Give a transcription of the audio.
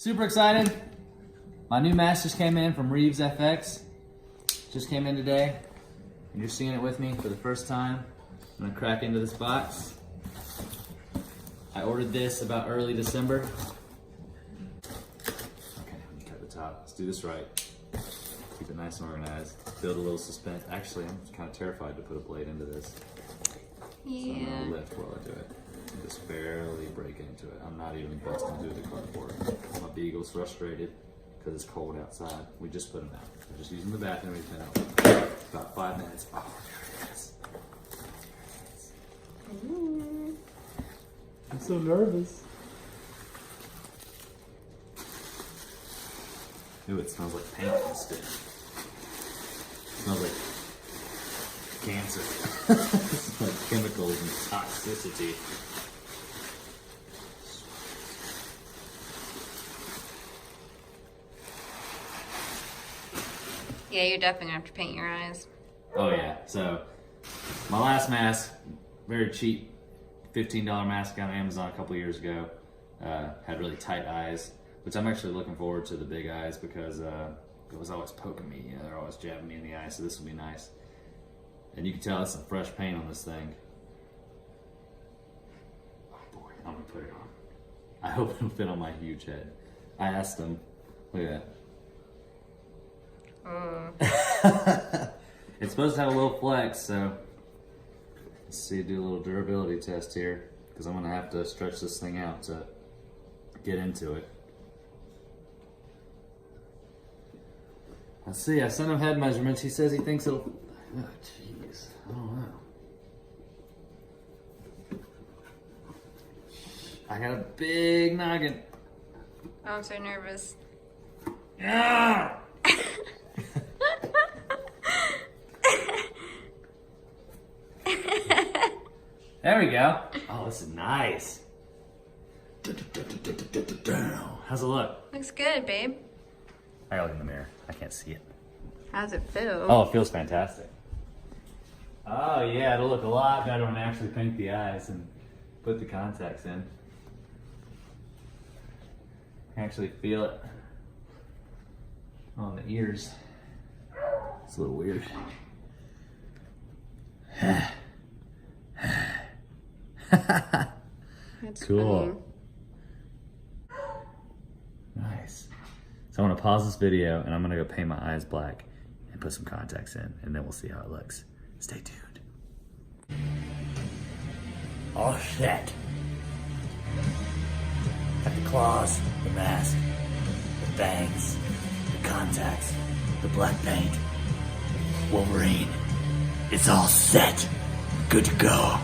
Super excited. My new mask just came in from ReevzFX. Just came in today. And you're seeing it with me for the first time. I'm gonna crack into this box. I ordered this about early December. Okay, let me cut the top. Let's do this right. Keep it nice and organized. Build a little suspense. Actually, I'm kind of terrified to put a blade into this. Yeah. So I'm gonna lift while I do it. And just barely break into it. I'm not even busting through the cardboard. My beagle's frustrated because it's cold outside. We just put him out. We're just using the bathroom. He's been out about 5 minutes. Oh, there it is. Ooh. I'm so nervous. Ooh, it smells like paint instead. It smells like cancer. It smells like chemicals and toxicity. Yeah, you're definitely gonna have to paint your eyes. Oh yeah, so my last mask, very cheap, $15 mask on Amazon a couple years ago. Had really tight eyes, which I'm actually looking forward to the big eyes because it was always poking me. You know, they're always jabbing me in the eye, so this will be nice. And you can tell that's some fresh paint on this thing. Oh boy, I'm gonna put it on. I hope it'll fit on my huge head. I asked him, look at that. It's supposed to have a little flex, so let's see, do a little durability test here because I'm gonna have to stretch this thing out to get into it. Let's see, I sent him head measurements. He says he thinks it'll, oh jeez, I don't know. I got a big noggin. Oh, I'm so nervous. Yeah. There we go. Oh, this is nice. How's it look? Looks good, babe. I gotta look in the mirror. I can't see it. How's it feel? Oh, it feels fantastic. Oh yeah, it'll look a lot better when I actually paint the eyes and put the contacts in. I actually feel it on the ears. It's a little weird. That's Cool. Nice. So I'm gonna pause this video and I'm gonna go paint my eyes black and put some contacts in, and then we'll see how it looks. Stay tuned. All set. Got the claws, the mask, the bangs, the contacts, the black paint. Wolverine. It's all set. Good to go.